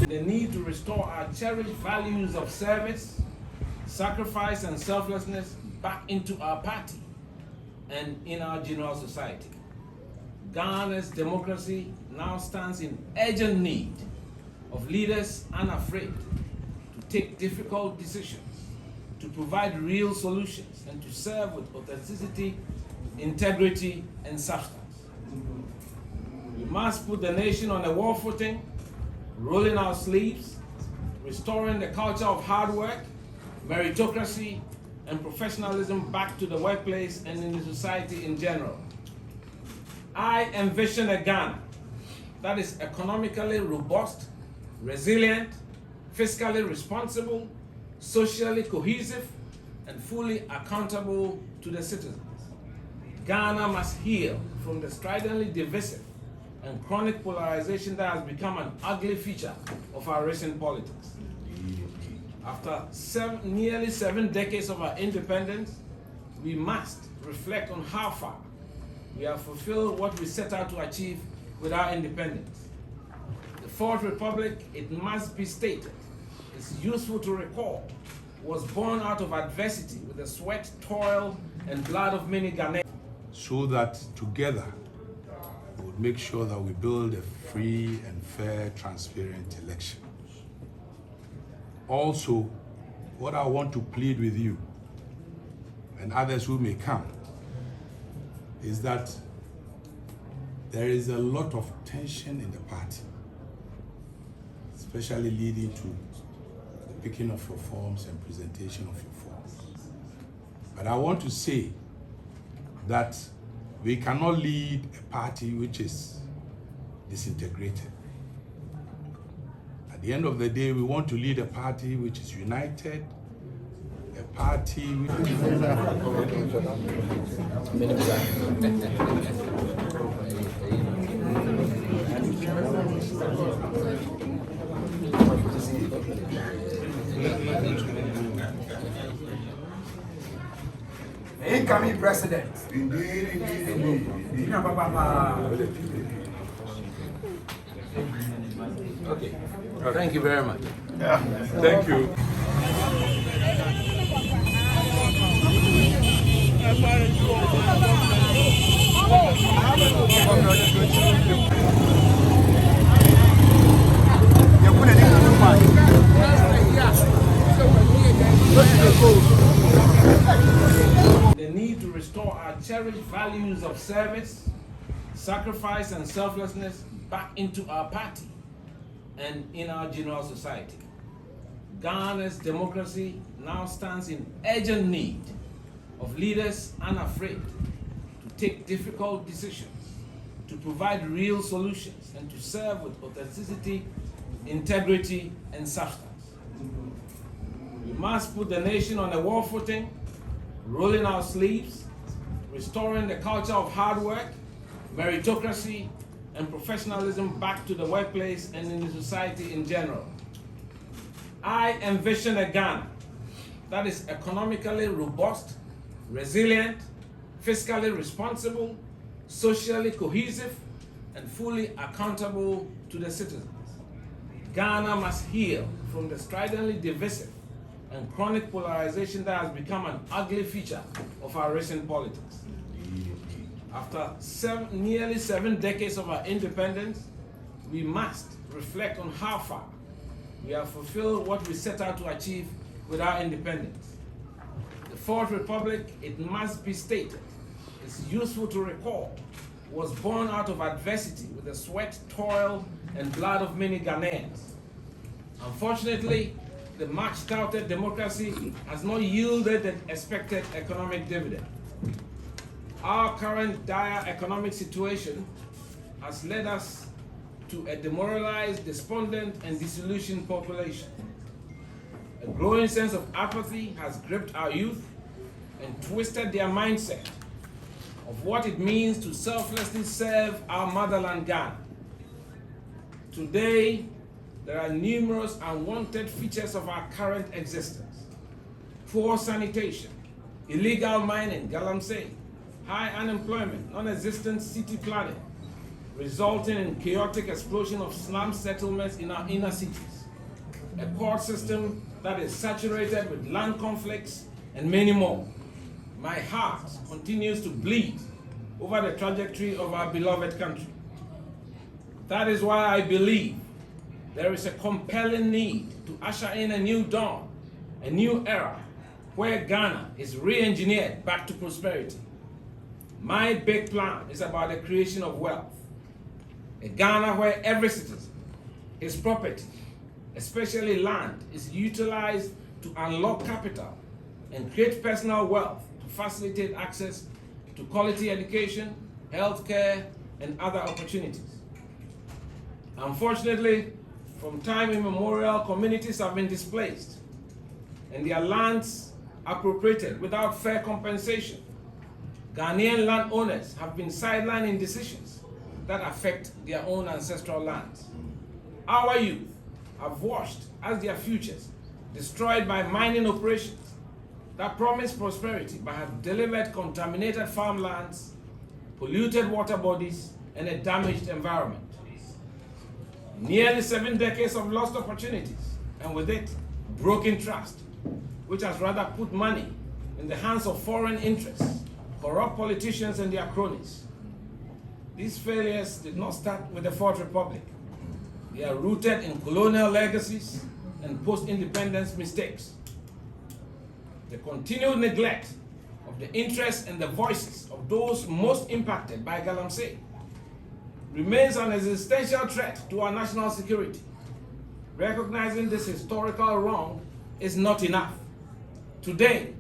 The need to restore our cherished values of service, sacrifice, and selflessness back into our party and in our general society. Ghana's democracy now stands in urgent need of leaders unafraid to take difficult decisions, to provide real solutions, and to serve with authenticity, integrity, and substance. We must put the nation on a war footing, rolling our sleeves, restoring the culture of hard work, meritocracy, and professionalism back to the workplace and in the society in general. I envision a Ghana that is economically robust, resilient, fiscally responsible, socially cohesive, and fully accountable to the citizens. Ghana must heal from the stridently divisive and chronic polarization that has become an ugly feature of our recent politics. After nearly 7 decades of our independence, we must reflect on how far we have fulfilled what we set out to achieve with our independence. The Fourth Republic, it must be stated, is useful to recall, was born out of adversity with the sweat, toil, and blood of many Ghanaians. So that together we would make sure that we build a free and fair, transparent election. Also, what I want to plead with you and others who may come is that there is a lot of tension in the party, especially leading to the picking of your forms and presentation of your forms. But I want to say that we cannot lead a party which is disintegrated. At the end of the day, we want to lead a party which is united, a party which incoming president. Indeed. Okay. Thank you very much. Yeah. Thank you. The need to restore our cherished values of service, sacrifice, and selflessness back into our party and in our general society. Ghana's democracy now stands in urgent need of leaders unafraid to take difficult decisions, to provide real solutions, and to serve with authenticity, integrity, and substance. We must put the nation on a war footing, rolling our sleeves, restoring the culture of hard work, meritocracy, and professionalism back to the workplace and in the society in general. I envision a Ghana that is economically robust, resilient, fiscally responsible, socially cohesive, and fully accountable to the citizens. Ghana must heal from the stridently divisive and chronic polarization that has become an ugly feature of our recent politics. After nearly 7 decades of our independence, we must reflect on how far we have fulfilled what we set out to achieve with our independence. The Fourth Republic, it must be stated, is useful to recall, was born out of adversity with the sweat, toil, and blood of many Ghanaians. Unfortunately, the much-touted democracy has not yielded the expected economic dividend. Our current dire economic situation has led us to a demoralized, despondent, and disillusioned population. A growing sense of apathy has gripped our youth and twisted their mindset, of what it means to selflessly serve our motherland Ghana. Today, there are numerous unwanted features of our current existence. Poor sanitation, illegal mining, galamsey, high unemployment, non-existent city planning, resulting in chaotic explosion of slum settlements in our inner cities, a court system that is saturated with land conflicts, and many more. My heart continues to bleed over the trajectory of our beloved country. That is why I believe there is a compelling need to usher in a new dawn, a new era, where Ghana is re-engineered back to prosperity. My big plan is about the creation of wealth. A Ghana where every citizen, his property, especially land, is utilized to unlock capital and create personal wealth to facilitate access to quality education, healthcare, and other opportunities. Unfortunately, from time immemorial, communities have been displaced and their lands appropriated without fair compensation. Ghanaian landowners have been sidelined in decisions that affect their own ancestral lands. Our youth have watched as their futures destroyed by mining operations that promise prosperity but have delivered contaminated farmlands, polluted water bodies, and a damaged environment. Nearly 7 decades of lost opportunities, and with it, broken trust, which has rather put money in the hands of foreign interests, corrupt politicians, and their cronies. These failures did not start with the Fourth Republic. They are rooted in colonial legacies and post-independence mistakes. The continued neglect of the interests and the voices of those most impacted by galamsey remains an existential threat to our national security. Recognizing this historical wrong is not enough. Today,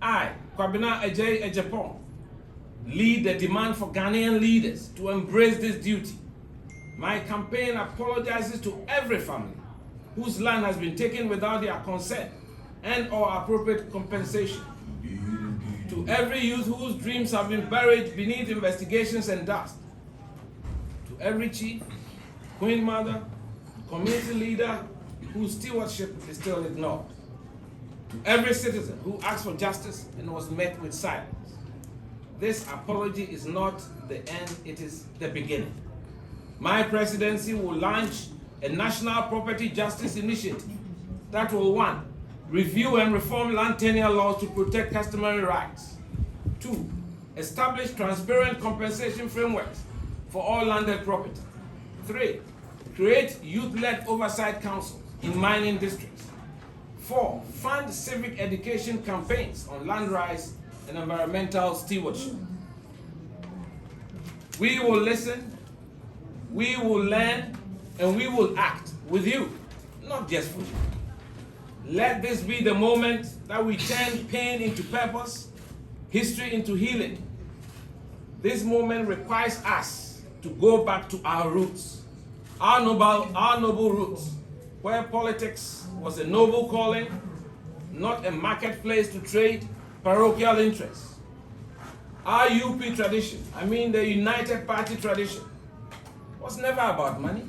I, Kwabena Agyei Agyapong, lead the demand for Ghanaian leaders to embrace this duty. My campaign apologizes to every family whose land has been taken without their consent and/or appropriate compensation. To every youth whose dreams have been buried beneath investigations and dust. To every chief, queen mother, community leader whose stewardship is still ignored. To every citizen who asked for justice and was met with silence. This apology is not the end, it is the beginning. My presidency will launch a national property justice initiative that will, 1, review and reform land tenure laws to protect customary rights. 2, establish transparent compensation frameworks for all landed property. 3, create youth-led oversight councils in mining districts. 4, fund civic education campaigns on land rights and environmental stewardship. We will listen, we will learn, and we will act with you, not just for you. Let this be the moment that we turn pain into purpose, history into healing. This moment requires us to go back to our roots, our noble roots, where politics was a noble calling, not a marketplace to trade parochial interests. Our UP tradition, the United Party tradition, was never about money,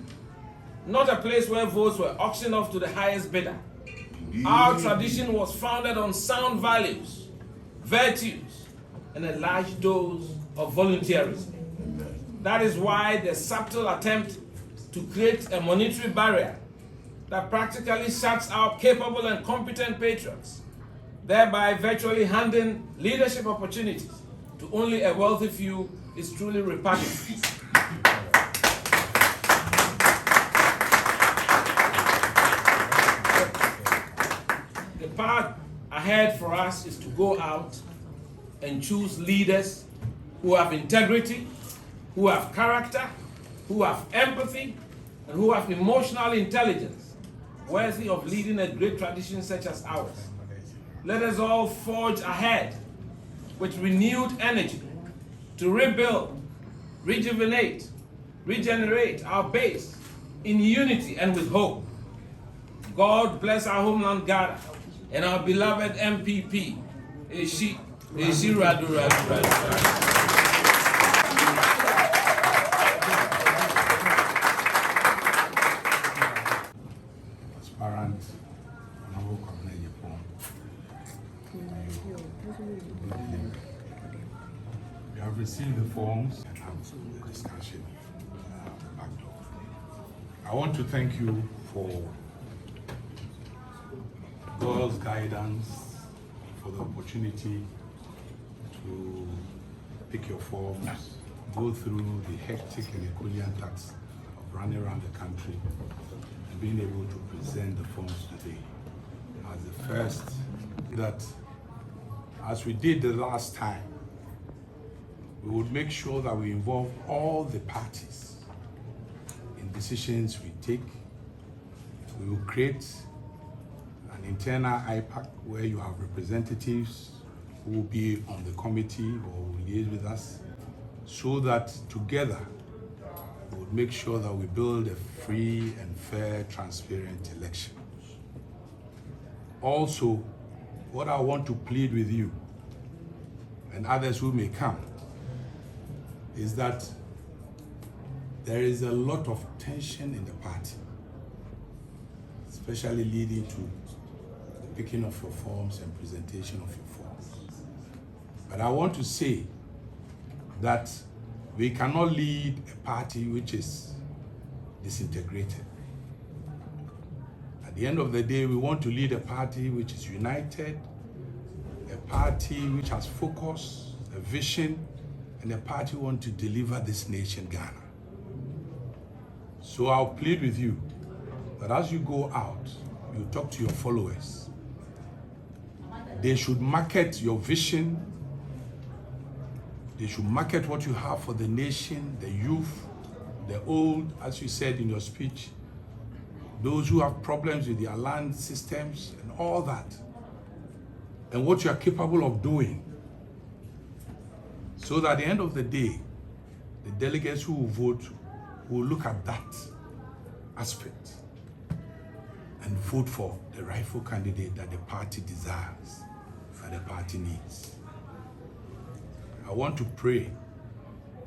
not a place where votes were auctioned off to the highest bidder. Our tradition was founded on sound values, virtues, and a large dose of volunteerism. That is why the subtle attempt to create a monetary barrier that practically shuts out capable and competent patrons, thereby virtually handing leadership opportunities to only a wealthy few, is truly repugnant. The path ahead for us is to go out and choose leaders who have integrity, who have character, who have empathy, and who have emotional intelligence, worthy of leading a great tradition such as ours. Let us all forge ahead with renewed energy to rebuild, rejuvenate, regenerate our base in unity and with hope. God bless our homeland Ghana and our beloved MPP, Eshi Radu. have received the forms and have the discussion back door. I want to thank you for God's guidance, for the opportunity to pick your forms, go through the hectic and Herculean task of running around the country and being able to present the forms today as the first that, as we did the last time, we would make sure that we involve all the parties in decisions we take. We will create an internal IPAC where you have representatives who will be on the committee or will liaise with us, so that together we would make sure that we build a free and fair, transparent election. Also, what I want to plead with you and others who may come is that there is a lot of tension in the party, especially leading to the picking of your forms and presentation of your forms. But I want to say that we cannot lead a party which is disintegrated. At the end of the day, we want to lead a party which is united, a party which has focus, a vision, and a party who wants to deliver this nation, Ghana. So I'll plead with you that as you go out, you talk to your followers. They should market your vision. They should market what you have for the nation, the youth, the old, as you said in your speech, those who have problems with their land systems and all that, and what you are capable of doing. So that at the end of the day, the delegates who will vote will look at that aspect and vote for the rightful candidate that the party desires, that the party needs. I want to pray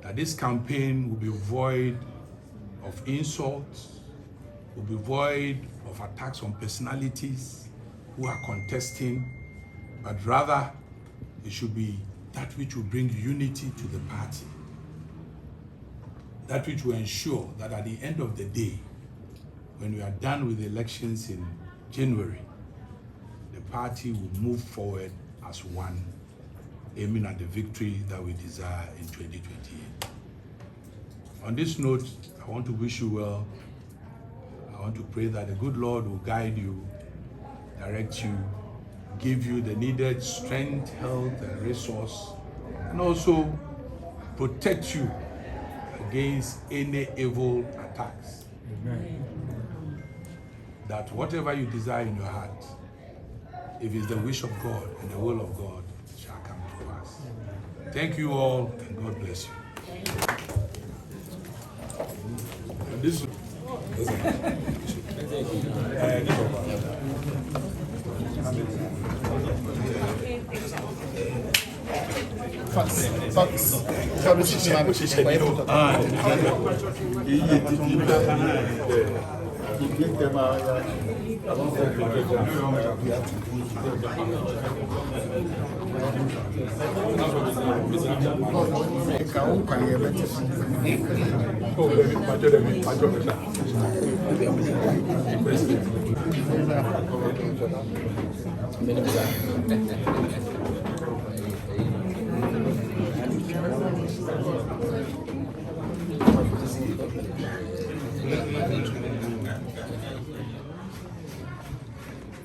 that this campaign will be void of insults, will be void of attacks on personalities who are contesting, but rather it should be that which will bring unity to the party, that which will ensure that at the end of the day, when we are done with the elections in January, the party will move forward as one, aiming at the victory that we desire in 2028. On this note, I want to wish you well. I want to pray that the good Lord will guide you, direct you, give you the needed strength, health, and resource, and also protect you against any evil attacks. Amen. That whatever you desire in your heart, if it's the wish of God and the will of God, shall come to pass. Thank you all, and God bless you. And this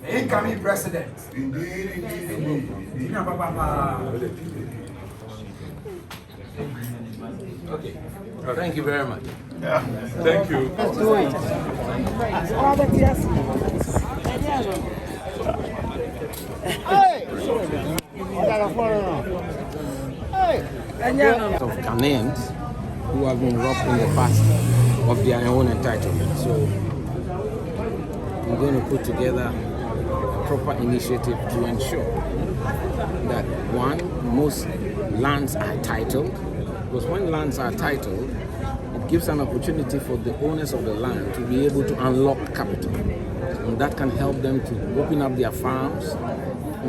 incoming president. Indeed. Okay. Thank you very much. Yeah. Thank you. Let's do it. Of Ghanaians who have been robbed in the past of their own entitlement. So we're going to put together a proper initiative to ensure that, one, most lands are titled, because when lands are titled, it gives an opportunity for the owners of the land to be able to unlock capital, and that can help them to open up their farms,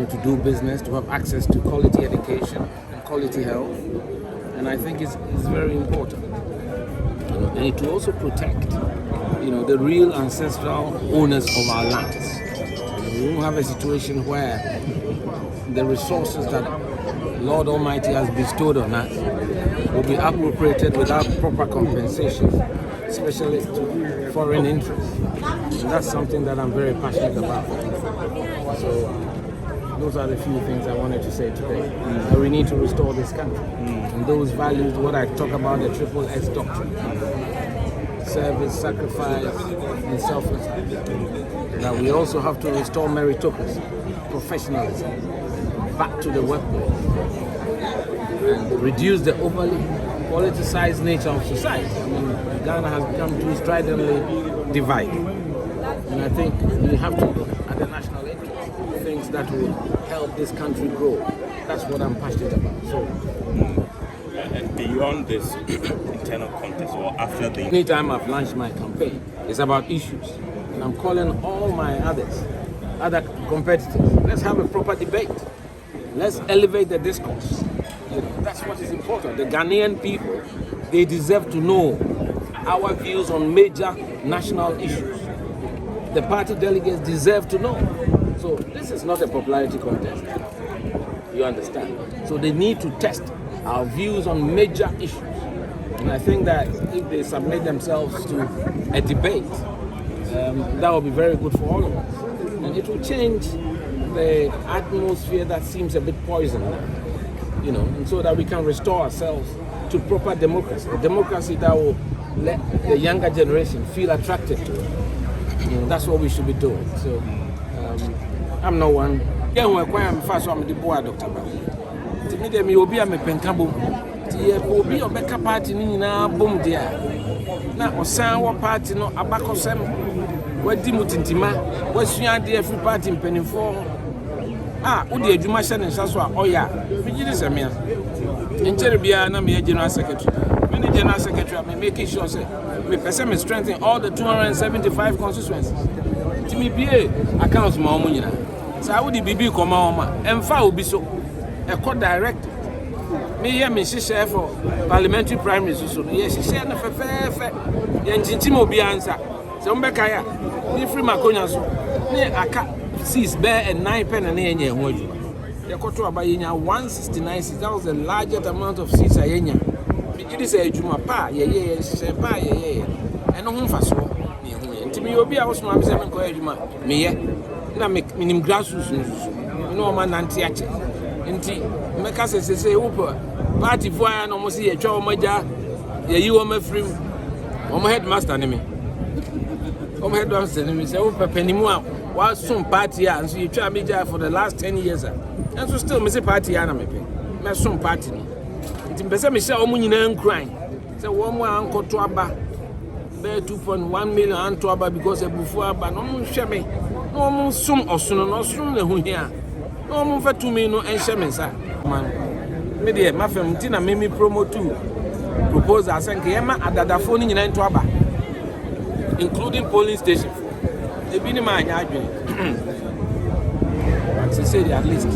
to do business, to have access to quality education and quality health, And I think it's very important. And it will also protect, the real ancestral owners of our lands. We won't have a situation where the resources that Lord Almighty has bestowed on us will be appropriated without proper compensation, especially to foreign interests. And that's something that I'm very passionate about. So those are the few things I wanted to say today. That we need to restore this country. And those values, what I talk about, the triple S doctrine. Service, sacrifice, and selflessness. Now we also have to restore meritocracy, professionalism, back to the workplace, and reduce the overly politicized nature of society. I mean, Ghana has become too stridently divided. And I think we have to look at the national interest, things that will help this country grow. That's what I'm passionate about. So, and beyond this internal contest, or after the... Anytime I've launched my campaign, it's about issues. And I'm calling all my other competitors, let's have a proper debate. Let's elevate the discourse. That's what is important. The Ghanaian people, they deserve to know our views on major national issues. The party delegates deserve to know. So this is not a popularity contest. You understand? So they need to test our views on major issues. And I think that if they submit themselves to a debate, that will be very good for all of us. And it will change the atmosphere that seems a bit poisoned now, and so that we can restore ourselves to proper democracy, a democracy that will let the younger generation feel attracted to it. That's what we should be doing. So I'm no one. Yeah, when I'm first, I'm the board doctor. To me, there will be a pencabo. There will be a better party in a boom there. Now, or sound party no abacosem. What Dimutintima, what's your idea every party in penny for? Udi Jumashan and Saswa, oh yeah, Vigil Samia. In Cherubia, I'm a general secretary. Many general secretary, I'm making sure, we person strengthening all the 275 constituencies. Timmy BA accounts more money. So I would be come on, and far will be so. A court director. Me here, Mrs. Chef for parliamentary primaries. So, yes, she said, fair. Yanchimo be answer. So, Mbekaya, ni free Maconia, near a cat. 6 bear and 9 pen and any word. The Koto Abayina 169 seats. That was the largest amount of seats. It is a Juma pa, yeah, pa, and no home for so. And to me, you'll be our small 7 Juma, me, na make minim grassroots, man, Nantiache. And Macas say, Uber, party for an almost a chow maja, you are my free, or my headmaster, enemy. Oh, my headmaster, enemy, say, Uber Pennymoa. Was some party and so you try me for the last 10 years. And so still Miss Party Anna maybe. My some party. It's in Michelle Munina crying. So 1 more uncle to Abba. Bear 2.1 million unto Abba because a before but no more shame. No more soon or sooner, no sooner who here. No more for 2 million and shaman, sir. Man, maybe my friend Tina made me promo too. Propose I sang Emma at the phone in Abba, including polling station. The minimum but to say at least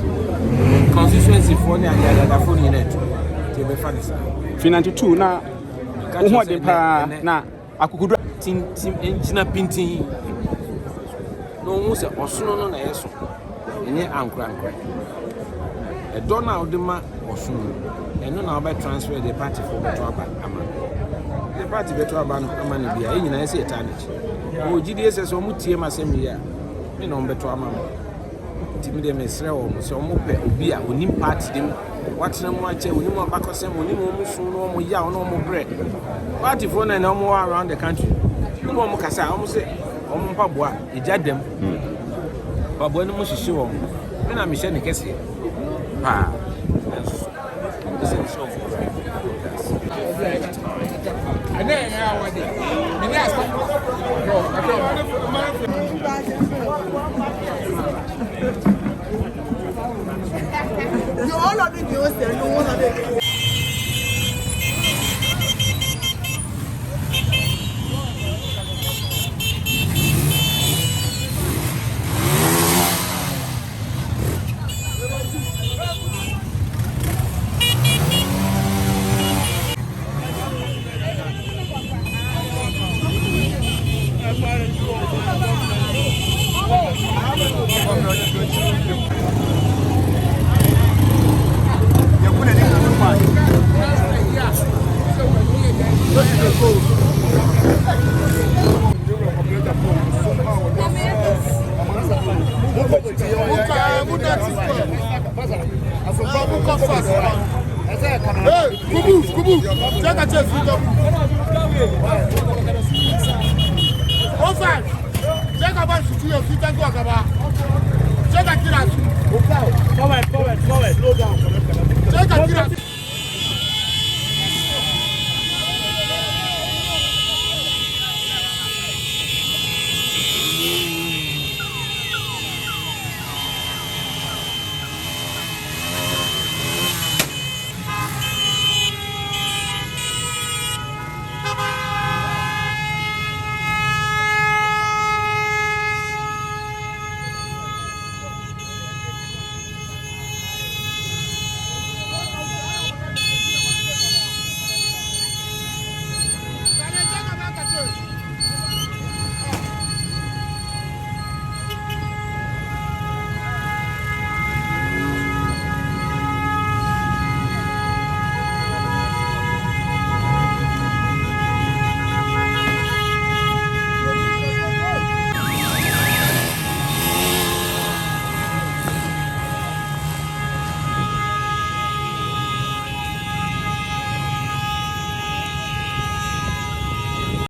constituency for the other phone unit to be funny. Finance 2 now. What the na akukudu team engine painting. No one said or soon on a so. And yet I'm crying. A Donald Dema or soon. And no now by transfer the party for Betraba. The party Betraba Amani be a United States eternity. Oh, GDS says, "Oh, Mutia, same year." Me no better, mamma. Timid, Miss Reo, so Mope, Ubia, we need party them. Watch them watch it, we need more back of some, we need more soon, no more yaw, no more bread. Party for no more around the country. No more Cassa, almost say, oh, Pabua, he judged them. But when the most show, when I'm Michelle Cassie. Ah, this is so. And then I you all of the girls there, no one of the Kubu, check a chest. Offside. Check a bunch to your feet and go about. Check a kid. Forward. Slow down. Check a kid.